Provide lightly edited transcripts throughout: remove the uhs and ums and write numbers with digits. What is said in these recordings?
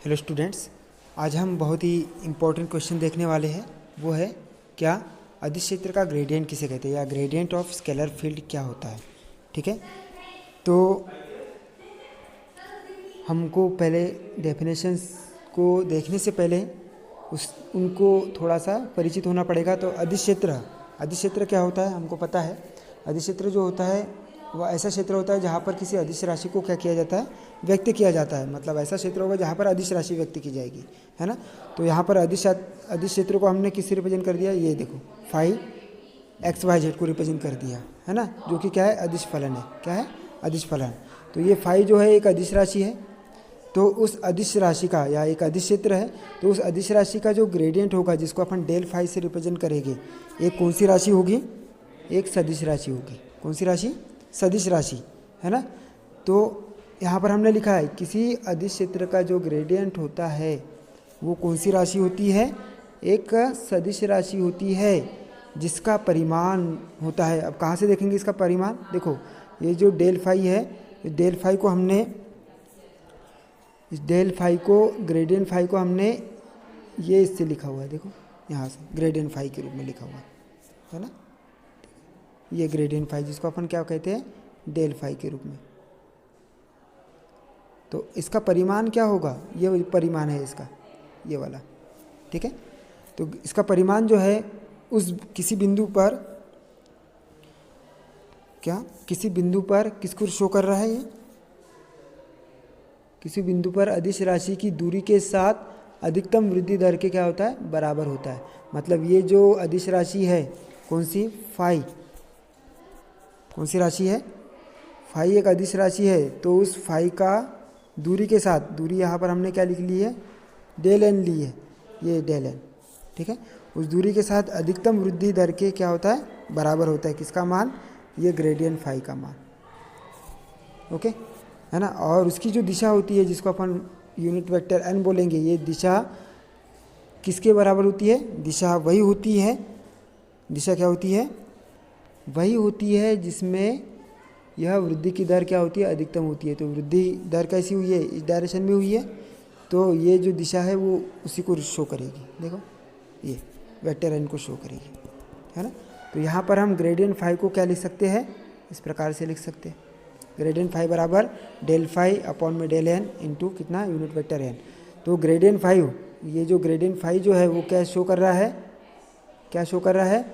Hello students, आज हम बहुत ही इम्पोर्टेंट क्वेश्चन देखने वाले हैं। वो है क्या अदिश क्षेत्र का ग्रेडियंट किसे कहते हैं या ग्रेडियंट ऑफ स्केलर फील्ड क्या होता है। ठीक है, तो हमको पहले डेफिनेशंस को देखने से पहले उनको थोड़ा सा परिचित होना पड़ेगा। तो अदिश क्षेत्र क्या होता है हमको पता है। अदिश क्षेत्र जो होता है वह ऐसा क्षेत्र होता है जहाँ पर किसी अदिश राशि को क्या किया जाता है, व्यक्त किया जाता है। मतलब ऐसा क्षेत्र होगा जहाँ पर अदिश राशि व्यक्त की जाएगी, है ना। तो यहाँ पर अदिश क्षेत्र को हमने किससे रिप्रेजेंट कर दिया, ये देखो फाई XYZ को रिप्रेजेंट कर दिया, है ना, जो कि क्या है, अदिश फलन है। क्या है, अदिश फलन। तो ये फाई जो है एक अदिश राशि है। तो उस अदिश राशि का या एक अदिश क्षेत्र है, तो उस अदिश राशि का जो ग्रेडियंट होगा जिसको अपन डेल फाई से रिप्रेजेंट करेंगे, एक कौन सी राशि होगी, एक सदिश राशि होगी। कौन सी राशि, सदिश राशि, है ना। तो यहाँ पर हमने लिखा है किसी अदिश क्षेत्र का जो ग्रेडियंट होता है वो कौन सी राशि होती है, एक सदिश राशि होती है जिसका परिमाण होता है। अब कहाँ से देखेंगे इसका परिमाण, देखो ये जो डेल फाई है, डेल फाई को हमने, इस डेल फाई को, ग्रेडियंट फाई को हमने ये इससे लिखा हुआ है, देखो यहाँ से ग्रेडियंट फाई के रूप में लिखा हुआ है ना। ये ग्रेडियंट फाई जिसको अपन क्या कहते हैं, डेल फाई के रूप में। तो इसका परिमाण क्या होगा, ये परिमाण है इसका, ये वाला। ठीक है, तो इसका परिमाण जो है उस किसी बिंदु पर, क्या किसी बिंदु पर किसको शो कर रहा है, ये किसी बिंदु पर अदिश राशि की दूरी के साथ अधिकतम वृद्धि दर के क्या होता है, बराबर होता है। मतलब ये जो अदिश राशि है कौन सी, फाई, कौन सी राशि है, फाई एक अदिश राशि है। तो उस फाई का दूरी के साथ, दूरी यहाँ पर हमने क्या लिख ली है, डेल एन ली है, ये डेल एन। ठीक है, उस दूरी के साथ अधिकतम वृद्धि दर के क्या होता है, बराबर होता है। किसका मान, ये ग्रेडियंट फाई का मान। ओके, है ना। और उसकी जो दिशा होती है जिसको अपन यूनिट वेक्टर एन बोलेंगे, ये दिशा किसके बराबर होती है, दिशा वही होती है, दिशा क्या होती है, वही होती है जिसमें यह वृद्धि की दर क्या होती है, अधिकतम होती है। तो वृद्धि दर कैसी हुई है, इस डायरेक्शन में हुई है, तो ये जो दिशा है वो उसी को शो करेगी। देखो ये वेक्टर एन को शो करेगी, है ना। तो यहाँ पर हम ग्रेडियंट फाई को क्या लिख सकते हैं, इस प्रकार से लिख सकते हैं, ग्रेडियंट फाई बराबर डेल फाई अपॉन में डेल एन इंटू कितना, यूनिट वेक्टर एन। तो ग्रेडियंट फाई, ये जो ग्रेडियंट फाई जो है वो क्या शो कर रहा है, क्या शो कर रहा है,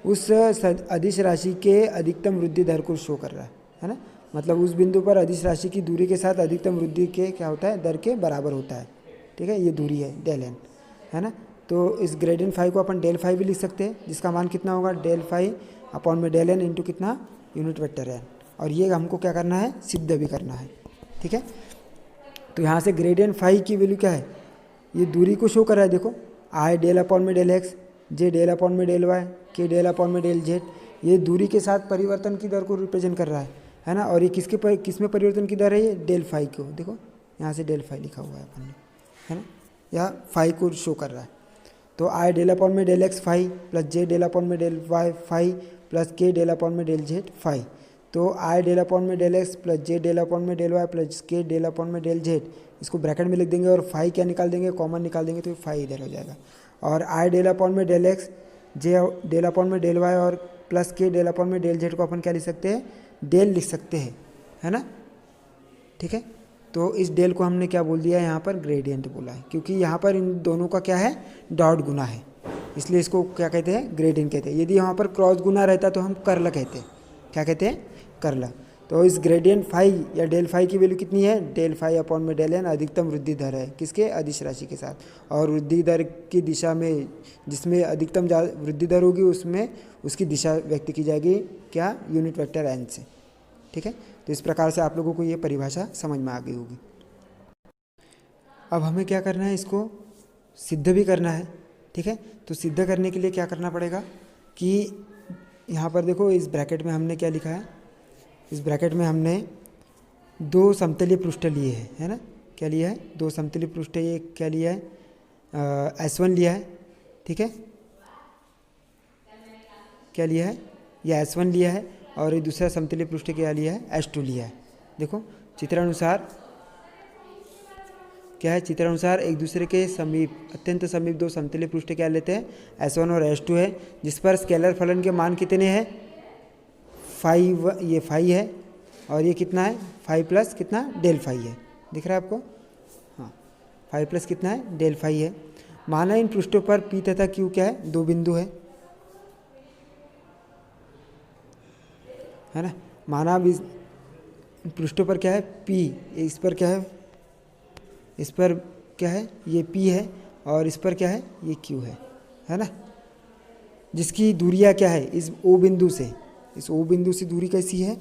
उस अदिश राशि के अधिकतम वृद्धि दर को शो कर रहा है ना। मतलब उस बिंदु पर अदिश राशि की दूरी के साथ अधिकतम वृद्धि के क्या होता है, दर के बराबर होता है। ठीक है, ये दूरी है डेल एन, है ना। तो इस ग्रेडियंट फाई को अपन डेल फाई भी लिख सकते हैं, जिसका मान कितना होगा, डेल फाई अपॉन में डेल एन इंटू कितना, यूनिट वेक्टर एन। और ये हमको क्या करना है, सिद्ध भी करना है। ठीक है, तो यहाँ से ग्रेडियंट फाई की वैल्यू क्या है, ये दूरी को शो कर रहा है। देखो आई डेल अपॉन में डेल एक्स, जे डेल अपॉन में डेल वाई, के डेल अपॉन में डेल जेड, ये दूरी के साथ परिवर्तन की दर को रिप्रेजेंट कर रहा है ना। और ये किस में परिवर्तन की दर है, ये डेल फाई को, देखो यहाँ से डेल फाई लिखा हुआ है अपन ने, है ना, या फाई को शो कर रहा है। तो आई डेल अपॉन में डेल एक्स फाई प्लस जे डेल अपॉन में डेल वाई फाई प्लस के डेल अपॉन में डेल जेड फाई। तो आई डेल अपॉन में डेल एक्स प्लस जे डेल अपॉन में डेल वाई प्लस के डेल अपॉन में डेल जेड, इसको ब्रैकेट में लिख देंगे और फाई क्या निकाल देंगे, कॉमन निकाल देंगे, तो फाई इधर हो जाएगा। और आई डेल अपॉन में डेल एक्स, जे डेल अपॉन में डेल वाई और प्लस के डेल अपॉन में डेल जेड को अपन क्या लिख सकते हैं, डेल लिख सकते हैं, है ना। ठीक है, तो इस डेल को हमने क्या बोल दिया है, यहाँ पर ग्रेडियंट बोला है, क्योंकि यहाँ पर इन दोनों का क्या है, डॉट गुना है, इसलिए इसको क्या कहते हैं, ग्रेडियंट कहते हैं। यदि यहाँ पर क्रॉस गुना रहता तो हम कर्ल कहते हैं, क्या कहते हैं, कर्ल। तो इस ग्रेडियंट फाई या डेल फाई की वैल्यू कितनी है, डेल फाई अपॉन में डेल एन अधिकतम वृद्धि दर है, किसके, अदिश राशि के साथ। और वृद्धि दर की दिशा में, जिसमें अधिकतम वृद्धि दर होगी उसमें उसकी दिशा व्यक्त की जाएगी, क्या, यूनिट वेक्टर एन से। ठीक है, तो इस प्रकार से आप लोगों को ये परिभाषा समझ में आ गई होगी। अब हमें क्या करना है, इसको सिद्ध भी करना है। ठीक है, तो सिद्ध करने के लिए क्या करना पड़ेगा कि यहाँ पर देखो इस ब्रैकेट में हमने क्या लिखा है, इस ब्रैकेट में हमने दो समतलीय पृष्ठ लिए हैं, है ना। क्या लिया है, दो समतलीय पृष्ठ, ये क्या लिया है, S1 लिया है। ठीक है, क्या लिया है, ये S1 लिया है, और ये दूसरा समतलीय पृष्ठ क्या लिया है, S2 लिया है। देखो चित्रानुसार क्या है, चित्रानुसार एक दूसरे के समीप, अत्यंत समीप दो समतलीय पृष्ठ क्या लेते हैं, S1 और S2 है, जिस पर स्केलर फलन के मान कितने हैं, 5, ये 5 है और ये कितना है 5 प्लस कितना डेल 5 है, दिख रहा है आपको, हाँ 5 प्लस कितना है डेल 5 है। माना इन पृष्ठों पर P तथा Q क्या है, दो बिंदु है ना। माना अब इस पृष्ठों पर क्या है P, इस पर क्या है, इस पर क्या है ये P है और इस पर क्या है ये Q है ना, जिसकी दूरियां क्या है इस O बिंदु से, इस O बिंदु से दूरी कैसी है,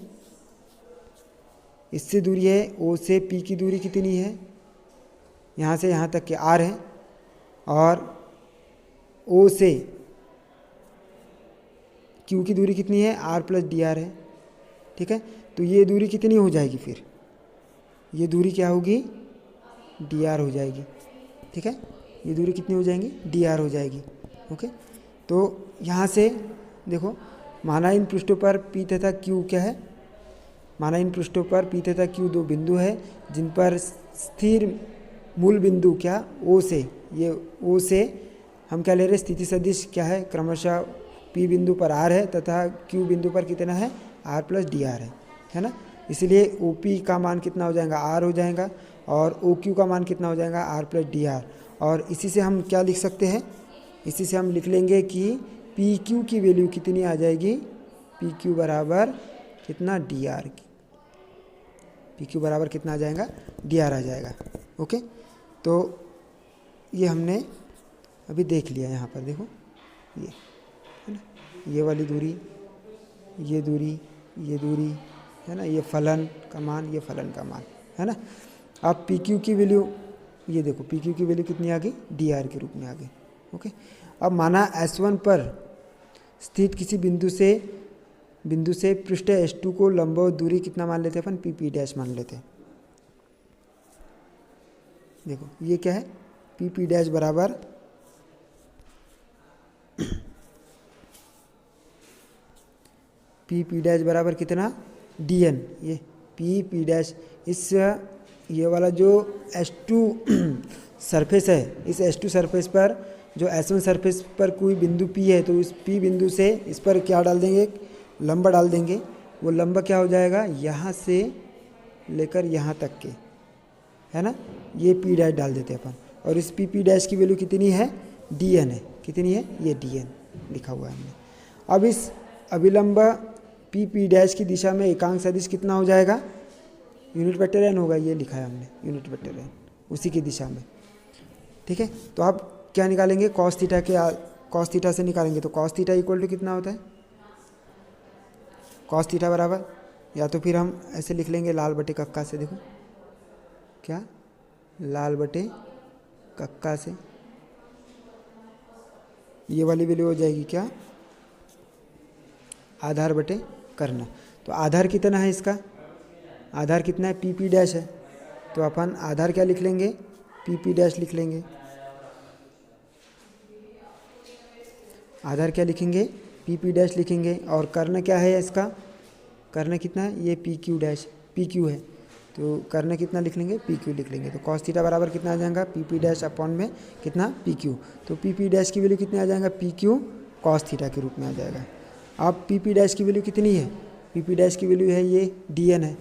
इससे दूरी है O से P की दूरी कितनी है, यहाँ से यहाँ तक के R है, और O से Q की दूरी कितनी है R प्लस डी आर है, ठीक है। तो ये दूरी कितनी हो जाएगी, फिर ये दूरी क्या होगी डी आर हो जाएगी, ठीक है, ये दूरी कितनी हो जाएंगी डी आर हो जाएगी, ओके। तो यहाँ से देखो, माना इन पृष्ठों पर P तथा Q क्या है, माना इन पृष्ठों पर P तथा Q दो बिंदु है जिन पर स्थिर मूल बिंदु क्या O से, ये O से हम क्या ले रहे हैं, स्थिति सदिश क्या है क्रमशः P बिंदु पर R है तथा Q बिंदु पर कितना है R प्लस डी आर है ना। इसलिए OP का मान कितना हो जाएगा R हो जाएगा और OQ का मान कितना हो जाएगा R प्लस डी आर। और इसी से हम क्या लिख सकते हैं, इसी से हम लिख लेंगे कि PQ की वैल्यू कितनी आ जाएगी, PQ बराबर कितना डी आर की, PQ बराबर कितना आ जाएगा डी आर आ जाएगा, ओके। तो ये हमने अभी देख लिया, यहाँ पर देखो ये है ना, ये वाली दूरी, ये दूरी, ये दूरी है ना, ये फलन का मान, ये फलन का मान है ना। अब PQ की वैल्यू, ये देखो PQ की वैल्यू कितनी आ गई डी आर के रूप में आ गई, ओके। अब माना S1 पर स्थित किसी बिंदु से पृष्ठ S2 को लंबवत दूरी कितना मान लेते हैं अपन, PP डैश मान लेते हैं। देखो ये क्या है PP डैश बराबर PP डैश बराबर कितना DN, ये PP डैश, इस ये वाला जो S2 सरफेस है, इस S2 सरफेस पर जो S1 सरफेस पर कोई बिंदु P है, तो इस P बिंदु से इस पर क्या डाल देंगे, लंबा डाल देंगे। वो लंबा क्या हो जाएगा, यहाँ से लेकर यहाँ तक के, है ना, ये P डैश डाल देते हैं अपन। और इस PP डैश की वैल्यू कितनी है DN है, कितनी है ये DN लिखा हुआ है हमने। अब इस अभिलंब PP डैश की दिशा में एकांक सदिश कितना हो जाएगा, यूनिट वेक्टर n होगा, ये लिखा है हमने यूनिट वेक्टर n, उसी की दिशा में, ठीक है। तो आप क्या निकालेंगे, कॉस थीटा के, कॉस थीटा से निकालेंगे, तो कॉस थीटा इक्वल टू कितना होता है, कॉस थीटा बराबर, या तो फिर हम ऐसे लिख लेंगे लाल बटे कक्का से, देखो क्या लाल बटे कक्का से, ये वाली वैल्यू हो जाएगी क्या आधार बटे करना। तो आधार कितना है इसका, आधार कितना है PP डैश है, तो अपन आधार क्या लिख लेंगे PP डैश लिख लेंगे, आधार क्या लिखेंगे PP डैश लिखेंगे। और कर्ण क्या है इसका, कर्ण कितना है ये PQ डैश, PQ है, तो कर्ण कितना लिख लेंगे PQ लिख लेंगे। तो कॉस थीटा बराबर कितना आ जाएगा PP डैश अपॉन में कितना PQ, तो PP डैश की वैल्यू कितनी आ जाएगा PQ कॉस थीटा के रूप में आ जाएगा। अब PP डैश की वैल्यू कितनी है, PP डैश की वैल्यू है ये DN है,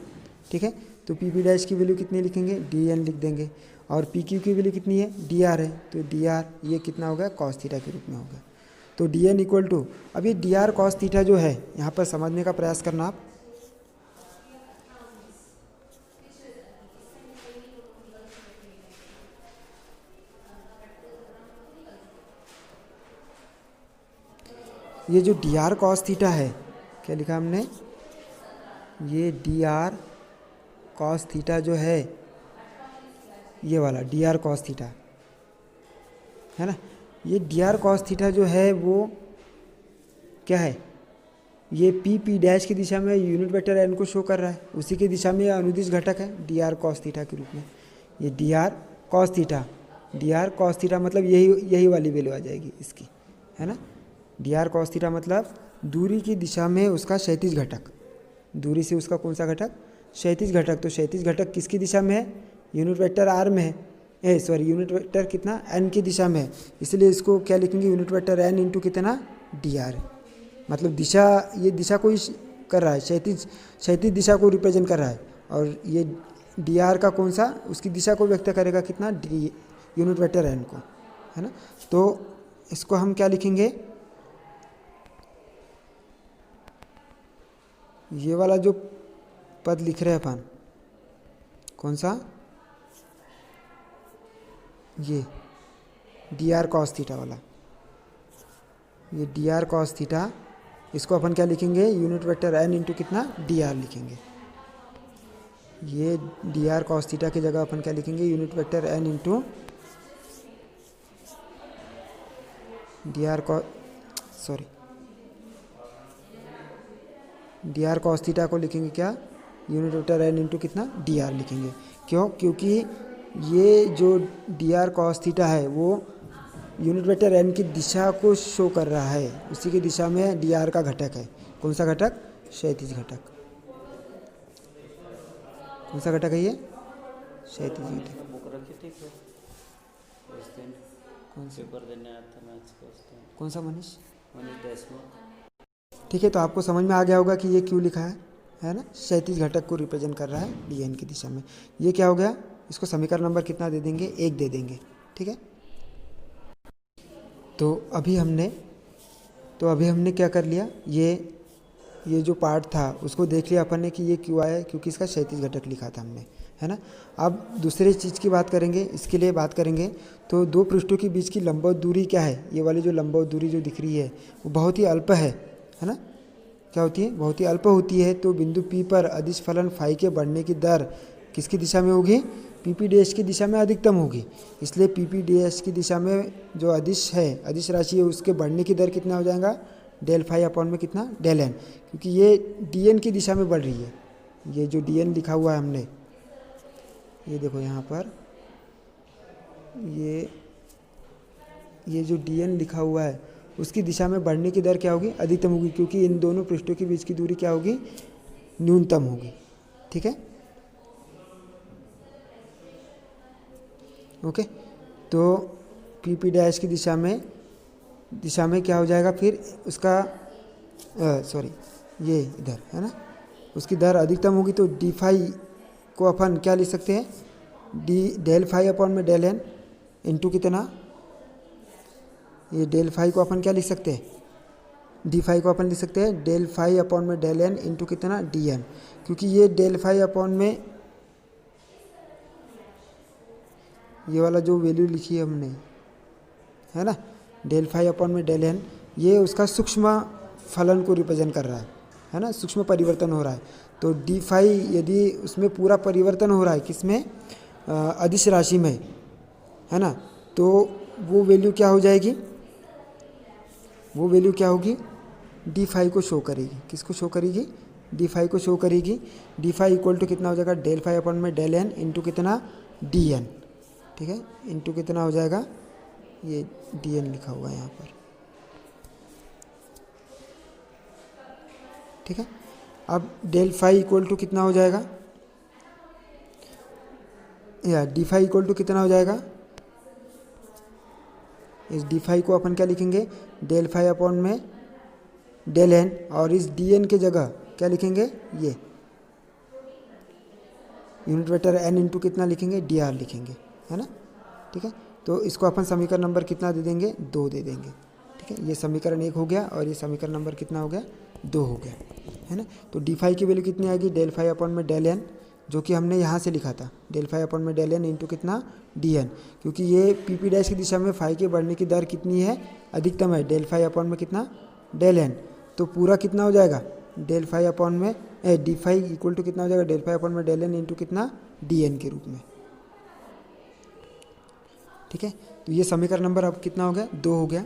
ठीक है। तो PP डैश की वैल्यू कितनी लिखेंगे DN लिख देंगे। और PQ की वैल्यू कितनी है DR है, तो DR ये कितना हो गया कॉस थीटा के रूप में होगा। तो DN इक्वल टू, अब ये DR कॉस थीटा जो है यहाँ पर समझने का प्रयास करना आप, ये जो DR कॉस थीटा है, क्या लिखा हमने, ये DR कॉस थीटा जो है, ये वाला DR कॉस थीटा है ना, ये DR कॉस थीटा जो है वो क्या है, ये PP डैश की दिशा में यूनिट वेक्टर n को शो कर रहा है, उसी की दिशा में अनुदिश घटक है DR कॉस थीटा के रूप में। ये DR cos theta, DR cos theta मतलब यही वाली वैल्यू आ जाएगी इसकी, है ना। DR कॉस थीटा मतलब दूरी की दिशा में उसका क्षैतिज घटक, दूरी से उसका कौन सा घटक, क्षैतिज घटक। तो क्षैतिज घटक किसकी दिशा में है, यूनिट वेक्टर R में है, यूनिट वेक्टर कितना एन की दिशा में है, इसलिए इसको क्या लिखेंगे, यूनिट वेक्टर एन इंटू कितना डी आर। मतलब दिशा, ये दिशा को कर रहा है, क्षैतिज दिशा को रिप्रेजेंट कर रहा है, और ये डी आर का कौन सा, उसकी दिशा को व्यक्त करेगा कितना, डी यूनिट वेक्टर एन को, है ना। तो इसको हम क्या लिखेंगे, ये वाला जो पद लिख रहे हैं अपन, कौन सा, ये डी आर कॉस थीटा वाला, ये डी आर कॉस थीटा, इसको अपन क्या लिखेंगे, यूनिट वेक्टर एन इंटू कितना डी आर लिखेंगे। ये डी आर कॉस थीटा की जगह अपन क्या लिखेंगे, unit vector n into d r cos theta को लिखेंगे क्या, यूनिट वेक्टर एन इंटू कितना डी आर लिखेंगे। क्यों, क्योंकि ये जो डी आर कॉस थीटा है वो यूनिट वेक्टर एन की दिशा को शो कर रहा है, उसी की दिशा में डी आर का घटक है। कौन सा घटक, क्षैतिज घटक। कौन सा घटक है ये, क्षैतिज घटक। कौन सा, मनीष देशमुख। ठीक है, तो आपको समझ में आ गया होगा कि ये क्यों लिखा है ना, क्षैतिज घटक को रिप्रेजेंट कर रहा है डी एन की दिशा में। ये क्या हो गया, इसको समीकरण नंबर कितना दे देंगे, 1 दे देंगे। ठीक है, तो अभी हमने क्या कर लिया, ये जो पार्ट था उसको देख लिया अपन ने कि ये क्यों आया, क्योंकि इसका क्षैतिज घटक लिखा था हमने, है ना। अब दूसरे चीज़ की बात करेंगे, इसके लिए बात करेंगे तो दो पृष्ठों के बीच की लंबवत दूरी क्या है, ये वाली जो लंबवत दूरी जो दिख रही है वो बहुत ही अल्प है ना। क्या होती है, बहुत ही अल्प होती है। तो बिंदु P पर अदिश फलन फाई के बढ़ने की दर किसकी दिशा में होगी, PP डैश की दिशा में अधिकतम होगी। इसलिए PP डैश की दिशा में जो अदिश है, अदिश राशि है, उसके बढ़ने की दर कितना हो जाएगा, डेल फाई अपॉन में कितना, डेल एन, क्योंकि ये DN की दिशा में बढ़ रही है। ये जो DN लिखा हुआ है हमने, ये देखो यहाँ पर, ये जो DN लिखा हुआ है उसकी दिशा में बढ़ने की दर क्या होगी, अधिकतम होगी, क्योंकि इन दोनों पृष्ठों के बीच की दूरी क्या होगी, न्यूनतम होगी। ठीक है, ओके। तो PP डैश की दिशा में क्या हो जाएगा फिर उसका, ये इधर है ना, उसकी दर अधिकतम होगी। तो डी फाई को अपन क्या लिख सकते हैं, डेल फाई अपॉन में डेल एन इंटू कितना, ये डेल फाई को अपन क्या लिख सकते हैं, डी फाई को अपन लिख सकते हैं डेल फाई अपॉन में डेल एन इंटू कितना डी एन, क्योंकि ये डेल फाई अपॉन में ये वाला जो वैल्यू लिखी है हमने, है ना, डेल फाई अपॉन में डेल एन, ये उसका सूक्ष्म फलन को रिप्रेजेंट कर रहा है ना, सूक्ष्म परिवर्तन हो रहा है। तो डी फाई यदि उसमें पूरा परिवर्तन हो रहा है किसमें, अदिश राशि में, है ना, तो वो वैल्यू क्या हो जाएगी, वो वैल्यू क्या होगी, डी फाई को शो करेगी। किसको शो करेगी, डी फाई को शो करेगी। डी फाई इक्वल टू कितना हो जाएगा, डेल फाई अपॉन में डेल एन इंटू कितना डी एन। ठीक है, इंटू कितना हो जाएगा, ये डी एन लिखा हुआ है यहाँ पर। ठीक है, अब डेल फाई इक्वल टू कितना हो जाएगा, या डी फाई इक्वल टू कितना हो जाएगा, इस डी फाई को अपन क्या लिखेंगे, डेल फाई अपॉन में डेल एन, और इस डी एन के जगह क्या लिखेंगे, ये यूनिट वेक्टर एन इंटू कितना लिखेंगे, डी आर लिखेंगे, है ना। ठीक है, तो इसको अपन समीकरण नंबर कितना दे देंगे, 2 दे देंगे। ठीक है, ये समीकरण 1 हो गया, और ये समीकरण नंबर कितना हो गया, 2 हो गया, है ना। तो डी फाई की वैल्यू कितनी आएगी, डेल फाई अपॉन में डेल एन, जो कि हमने यहाँ से लिखा था, डेल फाई अपॉन में डेल एन इंटू कितना डी एन, क्योंकि ये PP डैश की दिशा में फाई के बढ़ने की दर कितनी है, अधिकतम है, डेल फाई अपॉन में कितना डेल एन। तो पूरा कितना हो जाएगा, डेल फाई अपॉन में डी फाई इक्वल टू कितना हो जाएगा, डेल फाई अपॉन में डेल एन इंटू कितना डी एन के रूप में। ठीक है, तो ये समीकरण नंबर अब कितना हो गया, 2 हो गया।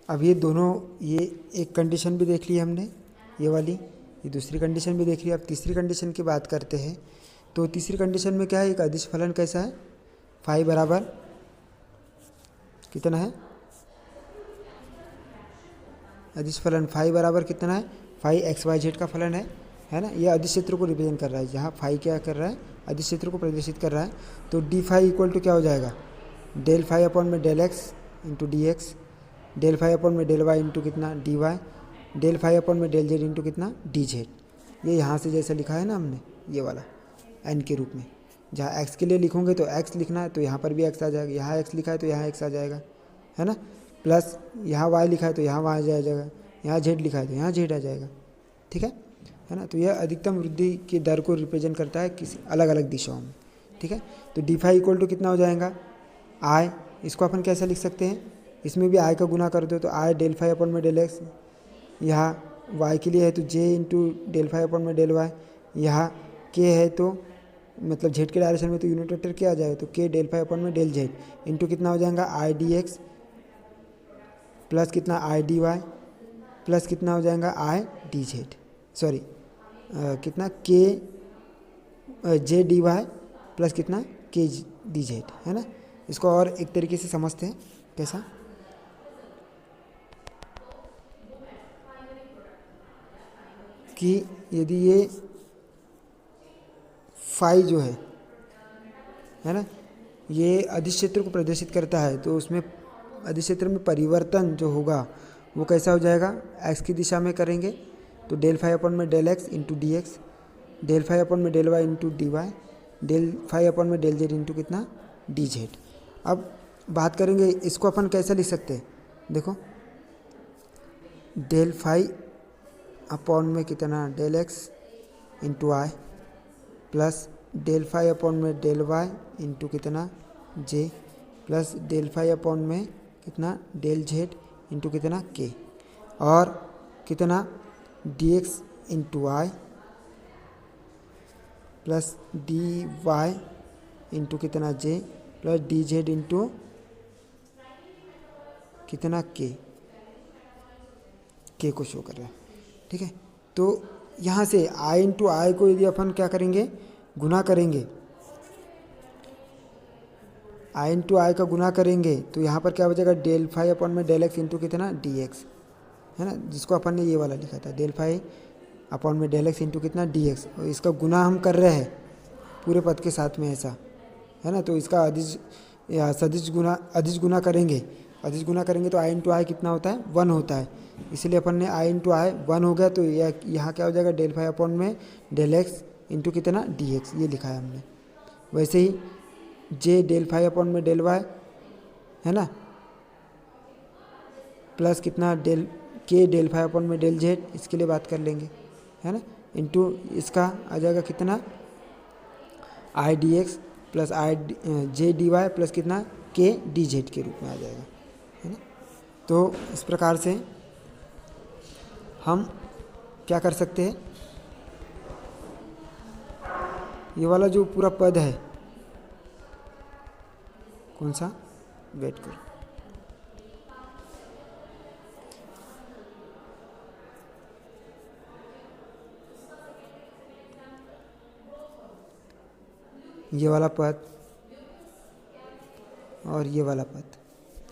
अब ये दोनों, ये एक कंडीशन भी देख ली हमने, ये वाली, ये दूसरी कंडीशन भी देख ली। अब तीसरी कंडीशन की बात करते हैं। तो तीसरी कंडीशन में क्या है, एक अदिश फलन कैसा है, फाई बराबर कितना है, अदिश फलन फाई बराबर कितना है, फाई XYZ का फलन है, है ना, ये अदिश क्षेत्र को रिप्रेजेंट कर रहा है। जहाँ फाई क्या कर रहा है, अदिश क्षेत्र को प्रदर्शित कर रहा है। तो डी फाई इक्वल टू क्या हो जाएगा, डेल फाई अपॉन में del x into d x, del phi upon में डेल वाई इंटू कितना d y, del phi upon में डेल जेड इंटू कितना डी जेड। ये यहाँ से जैसा लिखा है ना हमने, ये वाला एन के रूप में, जहाँ एक्स के लिए लिखोगे तो एक्स लिखना है तो यहाँ पर भी एक्स आ जाएगा, यहाँ एक्स लिखा है तो यहाँ एक्स आ जाएगा, है ना, प्लस यहाँ वाई लिखा है तो यहाँ वाई आ जाएगा, यहाँ जेड लिखा है तो यहाँ जेड आ जाएगा। ठीक है ना। तो यह अधिकतम वृद्धि की दर को रिप्रेजेंट करता है किसी अलग अलग दिशाओं में। ठीक है, तो डी फाई इक्वल टू कितना हो जाएगा, आई, इसको अपन कैसे लिख सकते हैं, इसमें भी आई का गुना कर दो तो आई डेल फाई अपॉन में डेल एक्स, यहाँ वाई के लिए है तो J into del phi upon में डेल वाई, यहाँ के है तो मतलब जेड के डायरेक्शन में तो यूनिट वेक्टर क्या आ जाएगा, तो के डेल फाई अपॉन में डेल जेड इंटू कितना हो जाएगा आई डी एक्स प्लस कितना आई डी वाई प्लस कितना हो जाएगा आई डी जेड, सॉरी कितना के जे डी वाई प्लस कितना के डी जेड, है ना। इसको और एक तरीके से समझते हैं, कैसा, कि यदि ये फाई जो है ना, ये अदिश क्षेत्र को प्रदर्शित करता है, तो उसमें अदिश क्षेत्र में परिवर्तन जो होगा वो कैसा हो जाएगा, एक्स की दिशा में करेंगे तो डेल फाई अपॉन में del x into d x, del phi upon में del y into d y, del phi upon में डेल जेड इंटू कितना डी जेड। अब बात करेंगे इसको अपन कैसे लिख सकते हैं, देखो डेल फाई अपॉन में कितना डेल एक्स इंटू आई प्लस डेल फाई अपॉन में डेल वाई इंटू कितना जे प्लस डेल फाई अपॉन में कितना डेल जेड इंटू कितना के, और कितना डी एक्स इंटू आई प्लस डी वाई इंटू कितना जे प्लस डी जेड इंटू कितना के को शो कर रहा है। ठीक है, तो यहाँ से आई इंटू आई को यदि अपन क्या करेंगे, गुना करेंगे, आई इंटू आई का गुना करेंगे तो यहाँ पर क्या हो जाएगा, डेल फाई अपॉन में डेल एक्स इंटू कितना डी एक्स, है ना, जिसको अपन ने ये वाला लिखा था डेल फाई अपॉन में डेल एक्स इंटू कितना डी एक्स, और इसका गुना हम कर रहे हैं पूरे पद के साथ में, ऐसा है ना। तो इसका अदिश गुना करेंगे, अदिश गुना करेंगे तो आई इंटू आई कितना होता है, 1 होता है, इसलिए अपन ने आई इंटू आई 1 हो गया, तो यहाँ क्या हो जाएगा, डेल फाई अपॉन में डेल एक्स इंटू कितना डी एक्स, ये लिखा है हमने। वैसे ही जे डेल फाई अपॉन में डेल वाई, है ना, प्लस कितना डेल फाई अपॉन में डेल जेड, इसके लिए बात कर लेंगे, है ना, इंटू इसका आ जाएगा कितना i d x plus i j d y plus कितना के डी जेड के रूप में आ जाएगा, है ना। तो इस प्रकार से हम क्या कर सकते हैं, ये वाला जो पूरा पद है, कौन सा, वेट करो, ये वाला पद और ये वाला पद,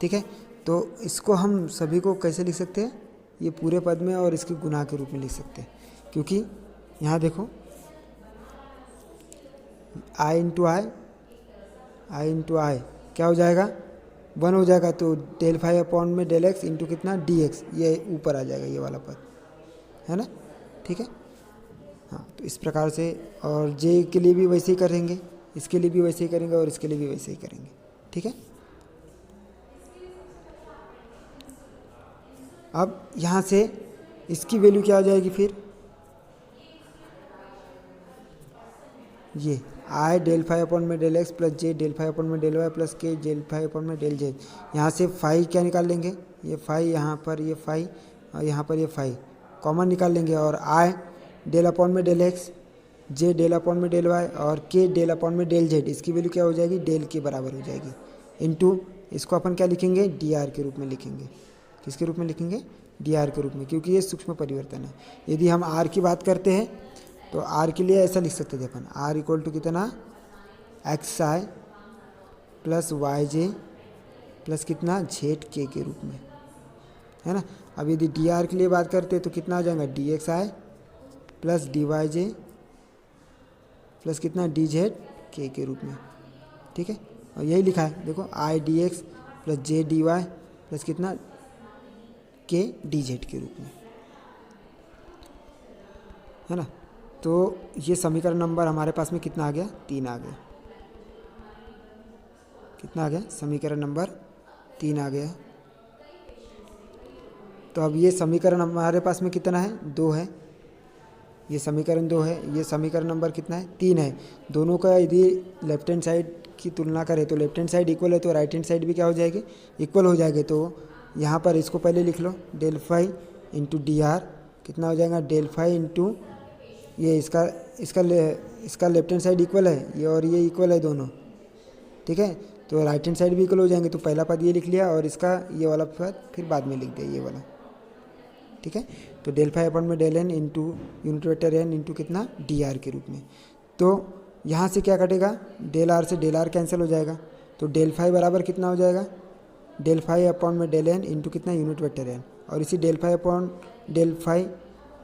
ठीक है। तो इसको हम सभी को कैसे लिख सकते हैं, ये पूरे पद में और इसके गुना के रूप में लिख सकते हैं, क्योंकि यहाँ देखो आई इंटू आई क्या हो जाएगा, 1 हो जाएगा, तो डेल फाई अपॉन में डेल एक्स इंटू कितना डी एक्स, ये ऊपर आ जाएगा ये वाला पद, है ना। ठीक है, हाँ, तो इस प्रकार से, और जे के लिए भी वैसे ही करेंगे, इसके लिए भी वैसे ही करेंगे और इसके लिए भी वैसे ही करेंगे। ठीक है, अब यहाँ से इसकी वैल्यू क्या हो जाएगी, फिर ये आई डेल फाई अपॉन में डेल एक्स प्लस जे डेल फाई अपॉन में डेल वाई प्लस के डेल फाई अपॉन में डेल जेड, यहाँ से फाई क्या निकाल लेंगे, ये फाई, यहाँ पर ये फाई और यहाँ पर ये फाई कॉमन निकाल लेंगे, और आई डेल अपॉन में डेल एक्स, जे डेल अपॉन में डेल वाई और के डेल अपॉन में डेल जेड, इसकी वैल्यू क्या हो जाएगी, डेल के बराबर हो जाएगी, इनटू इसको अपन क्या लिखेंगे, डी आर के रूप में लिखेंगे। किसके रूप में लिखेंगे, डी आर के रूप में, क्योंकि ये सूक्ष्म परिवर्तन है। यदि हम आर की बात करते हैं तो आर के लिए ऐसा लिख सकते थे अपन, आर इक्वल टू कितना एक्स आई प्लस वाई जे प्लस कितना जेड के रूप में, है ना। अब यदि डी आर के लिए बात करते हैं तो कितना आ जाएगा, डी एक्स आई प्लस डी वाई जे प्लस कितना डी जेड के रूप में, ठीक है। और यही लिखा है देखो, i d x plus j d y plus कितना के डी जेड के रूप में, है ना। तो ये समीकरण नंबर हमारे पास में कितना आ गया, 3 आ गया। कितना आ गया, समीकरण नंबर 3 आ गया। तो अब ये समीकरण हमारे पास में कितना है, 2 है। ये समीकरण 2 है, ये समीकरण नंबर कितना है, 3 है। दोनों का यदि लेफ्ट हैंड साइड की तुलना करें तो लेफ्ट हैंड साइड इक्वल है, तो राइट हैंड साइड भी क्या हो जाएगी, इक्वल हो जाएगी। तो यहाँ पर इसको पहले लिख लो, del phi into d r कितना हो जाएगा, डेल फाई इंटू ये इसका लेफ्ट हैंड साइड इक्वल है, ये और ये इक्वल है दोनों, ठीक है। तो राइट हैंड साइड भी इक्वल हो जाएंगे। तो पहला पद ये लिख लिया और इसका ये वाला पद फिर बाद में लिख दिया, ये वाला, ठीक है। तो डेल फाई अपॉन में del n into unit vector n into कितना डी आर के रूप में। तो यहाँ से क्या कटेगा, डेल आर से डेल आर कैंसिल हो जाएगा। तो डेल फाई बराबर कितना हो जाएगा, डेल फाई अपॉन में डेल एन इंटू कितना यूनिट वेक्टर एन। और इसी del phi upon del phi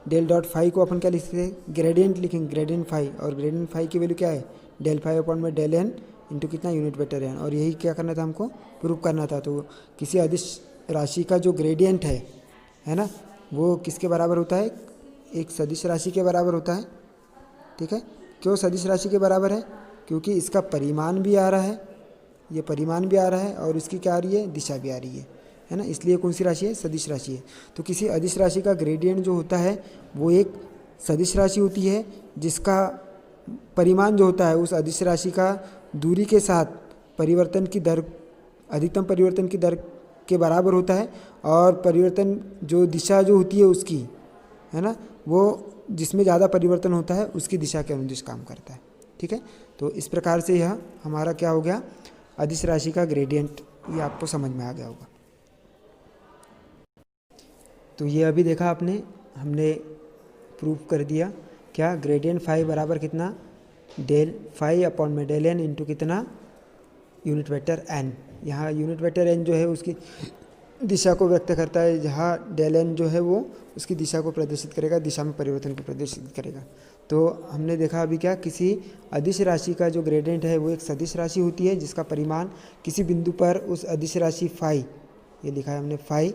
del dot phi को अपन क्या लिख सकते हैं, ग्रेडियंट लिखेंगे, ग्रेडियंट फाई। और ग्रेडियंट फाई की वैल्यू क्या है, डेल फाई अपॉन में डेल एन इंटू कितना यूनिट वेक्टर एन। और यही क्या करना था, हमको प्रूव करना था। तो किसी अदिश राशि का जो ग्रेडियंट है ना, वो किसके बराबर होता है, एक सदिश राशि के बराबर होता है, ठीक है। क्यों सदिश राशि के बराबर है, क्योंकि इसका परिमाण भी आ रहा है, ये परिमाण भी आ रहा है और इसकी क्या आ रही है, दिशा भी आ रही है ना। इसलिए कौन सी राशि है, सदिश राशि है। तो किसी अदिश राशि का ग्रेडियंट जो होता है वो एक सदिश राशि होती है, जिसका परिमाण जो होता है उस अदिश राशि का दूरी के साथ परिवर्तन की दर, अधिकतम परिवर्तन की दर के बराबर होता है। और परिवर्तन जो दिशा जो होती है उसकी, है ना, वो जिसमें ज़्यादा परिवर्तन होता है उसकी दिशा के अनुदिश काम करता है, ठीक है। तो इस प्रकार से यह हमारा क्या हो गया, अदिश राशि का ग्रेडियंट, ये आपको समझ में आ गया होगा। तो ये अभी देखा आपने, हमने प्रूव कर दिया क्या, ग्रेडियंट फाई बराबर कितना, डेल फाई अपॉन में डेल एन इंटू कितना यूनिट वेक्टर एन। यहाँ यूनिट वेक्टर एन जो है उसकी दिशा को व्यक्त करता है, जहाँ डेल एन जो है वो उसकी दिशा को प्रदर्शित करेगा, दिशा में परिवर्तन को प्रदर्शित करेगा। तो हमने देखा अभी क्या, किसी अदिश राशि का जो ग्रेडियंट है वो एक सदिश राशि होती है, जिसका परिमाण किसी बिंदु पर उस अदिश राशि फाई, ये लिखा है हमने, फाई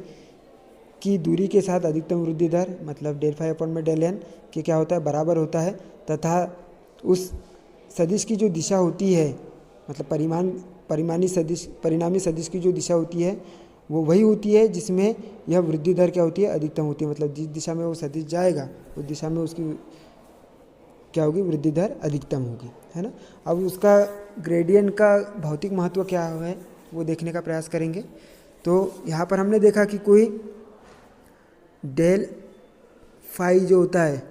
की दूरी के साथ अधिकतम वृद्धि दर, मतलब डेल फाई अपॉन में डेल एन के क्या होता है, बराबर होता है। तथा उस सदिश की जो दिशा होती है, मतलब परिणामी सदिश की जो दिशा होती है वो वही होती है जिसमें यह वृद्धि दर क्या होती है, अधिकतम होती है। मतलब जिस दिशा में वो सदिश जाएगा उस दिशा में उसकी क्या होगी, वृद्धि दर अधिकतम होगी, है ना। अब उसका ग्रेडियंट का भौतिक महत्व क्या है वो देखने का प्रयास करेंगे। तो यहाँ पर हमने देखा कि कोई डेल फाई जो होता है,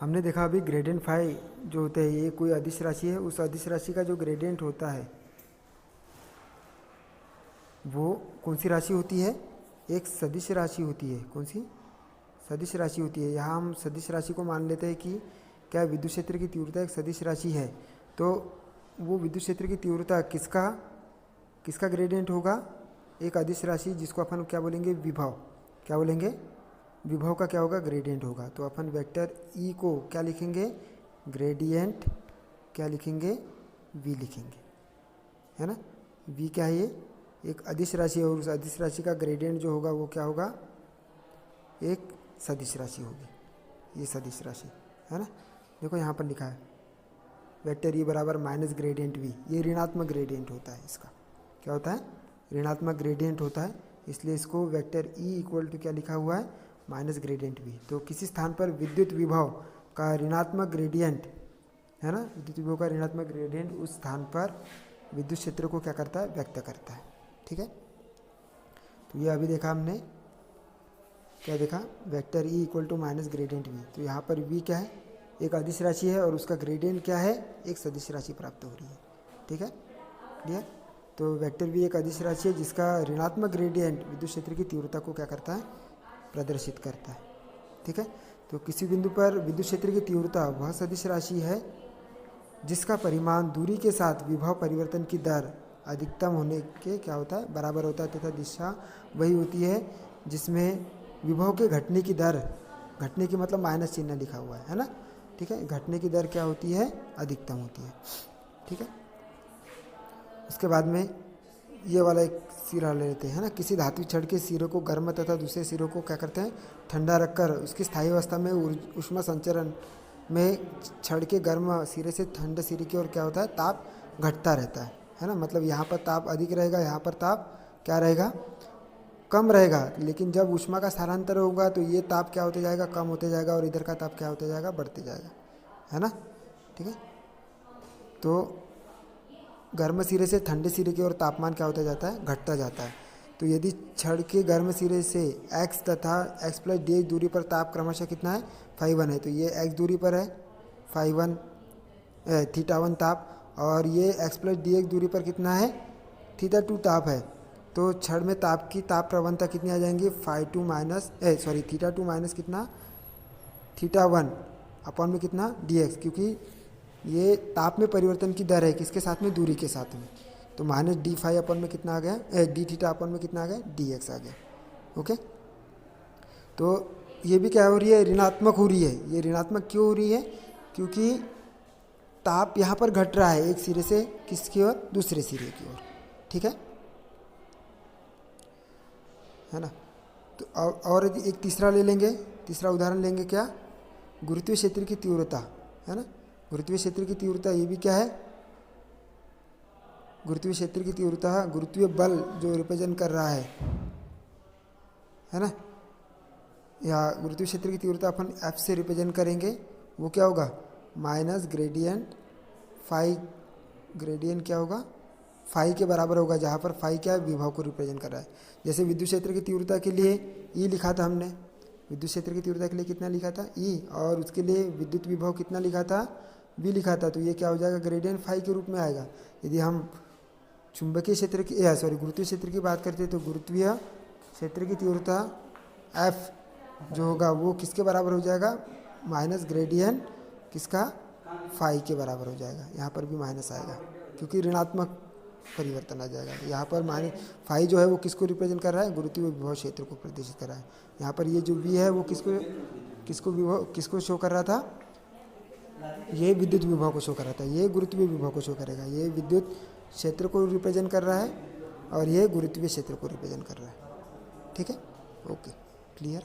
हमने देखा अभी ग्रेडियंट फाई जो होते हैं ये कोई अदिश राशि है, उस अदिश राशि का जो ग्रेडियंट होता है वो कौन सी राशि होती है, एक सदिश राशि होती है। कौन सी, सदिश राशि होती है। यहाँ हम सदिश राशि को मान लेते हैं कि क्या विद्युत क्षेत्र की तीव्रता एक सदिश राशि है। तो वो विद्युत क्षेत्र की तीव्रता किसका ग्रेडियंट होगा, एक अदिश राशि जिसको अपन क्या बोलेंगे, विभव। क्या बोलेंगे, विभव का क्या होगा, ग्रेडियंट होगा। तो अपन वेक्टर ई को क्या लिखेंगे, ग्रेडियंट क्या लिखेंगे, वी लिखेंगे, है ना। वी क्या है, ये एक अदिश राशि है और उस अदिश राशि का ग्रेडियंट जो होगा वो क्या होगा, एक सदिश राशि होगी, ये सदिश राशि, है ना। देखो यहाँ पर लिखा है वेक्टर ई बराबर माइनस ग्रेडियंट वी, ये ऋणात्मक ग्रेडियंट होता है। इसका क्या होता है, ऋणात्मक ग्रेडियंट होता है, इसलिए इसको वेक्टर ई इक्वल टू क्या लिखा हुआ है, माइनस ग्रेडियंट वी। तो किसी स्थान पर विद्युत विभव का ऋणात्मक ग्रेडियंट, है ना, विद्युत विभव का ऋणात्मक ग्रेडियंट उस स्थान पर विद्युत क्षेत्र को क्या करता है, व्यक्त करता है, ठीक है। तो ये अभी देखा हमने, क्या देखा, vector E equal to minus gradient V. तो यहाँ पर वी क्या है, एक अदिश राशि है और उसका ग्रेडियंट क्या है, एक सदिश राशि प्राप्त हो रही है, ठीक है, क्लियर। तो वेक्टर वी एक अदिश राशि है जिसका ऋणात्मक ग्रेडियंट विद्युत क्षेत्र की तीव्रता को क्या करता है, प्रदर्शित करता है, ठीक है। तो किसी बिंदु पर विद्युत क्षेत्र की तीव्रता वह सदिश राशि है जिसका परिमाण दूरी के साथ विभव परिवर्तन की दर अधिकतम होने के क्या होता है, बराबर होता है, तथा दिशा वही होती है जिसमें विभव के घटने की दर, घटने की मतलब माइनस चिन्ह लिखा हुआ है ना, ठीक है, घटने की दर क्या होती है, अधिकतम होती है, ठीक है। उसके बाद में ये वाला एक सिरा ले लेते हैं ना, किसी धातु छड़ के सिरे को गर्म तथा दूसरे सिरों को क्या करते हैं, ठंडा रखकर उसकी स्थायी अवस्था में ऊष्मा संचरण में छड़ के गर्म सिरे से ठंडे सिरे की ओर क्या होता है, ताप घटता रहता है ना। मतलब यहाँ पर ताप अधिक रहेगा, यहाँ पर ताप क्या रहेगा, कम रहेगा, लेकिन जब ऊष्मा का स्थानांतर होगा तो ये ताप क्या होते जाएगा, कम होते जाएगा, और इधर का ताप क्या होते जाएगा, बढ़ते जाएगा, है ना, ठीक है। तो गर्म सिरे से ठंडे सिरे की ओर तापमान क्या होता जाता है, घटता जाता है। तो यदि छड़ के गर्म सिरे से x तथा x प्लस dx दूरी पर ताप क्रमशः कितना है, φ1 है, तो ये x दूरी पर है φ1 θ1 ताप, और ये x प्लस dx दूरी पर कितना है, θ2 ताप है। तो छड़ में ताप की ताप प्रवणता कितनी आ जाएंगी, φ2 माइनस θ2 माइनस कितना, θ1 अपॉन में कितना dx, क्योंकि ये ताप में परिवर्तन की दर है, किसके साथ में, दूरी के साथ में, तो माइनस डी फाई अपन में कितना आ गया, डी थीटा अपन में कितना आ गया, डी एक्स आ गया, ओके। तो ये भी क्या हो रही है, ऋणात्मक हो रही है। ये ऋणात्मक क्यों हो रही है, क्योंकि ताप यहाँ पर घट रहा है एक सिरे से किसकी ओर, दूसरे सिरे की ओर, ठीक है ना। तो और एक तीसरा ले लेंगे, तीसरा उदाहरण लेंगे, क्या, गुरुत्वीय क्षेत्र की तीव्रता, है ना। गुरुत्वीय क्षेत्र की तीव्रता ये भी क्या है, गुरुत्वीय क्षेत्र की तीव्रता गुरुत्वीय बल जो रिप्रेजेंट कर रहा है ना, या गुरुत्वीय क्षेत्र की तीव्रता अपन F से रिप्रेजेंट करेंगे, वो क्या होगा, माइनस ग्रेडियंट फाई, ग्रेडियंट क्या होगा, फाई के बराबर होगा, जहाँ पर फाई क्या है, विभव को रिप्रेजेंट कर रहा है। जैसे विद्युत क्षेत्र की तीव्रता के लिए ई लिखा था हमने, विद्युत क्षेत्र की तीव्रता के लिए कितना लिखा था, ई, और उसके लिए विद्युत विभव कितना लिखा था, भी लिखा था, तो ये क्या हो जाएगा, ग्रेडियंट फाई के रूप में आएगा। यदि हम चुंबकीय क्षेत्र की गुरुत्वीय क्षेत्र की बात करते हैं, तो गुरुत्वीय क्षेत्र की तीव्रता एफ जो होगा वो किसके बराबर हो जाएगा, माइनस ग्रेडियंट किसका, फाई के बराबर हो जाएगा। यहाँ पर भी माइनस आएगा क्योंकि ऋणात्मक परिवर्तन आ जाएगा। यहाँ पर माइनस फाई जो है वो किसको रिप्रेजेंट कर रहा है, गुरुत्वीय विभव क्षेत्र को प्रदर्शित कर रहा है। यहाँ पर ये जो भी है वो किसको शो कर रहा था, ये विद्युत विभव को शो कर रहा था, ये गुरुत्वीय विभव को शो करेगा। ये विद्युत क्षेत्र को रिप्रेजेंट कर रहा है और ये गुरुत्वीय क्षेत्र को रिप्रेजेंट कर रहा है, ठीक है, ओके, क्लियर।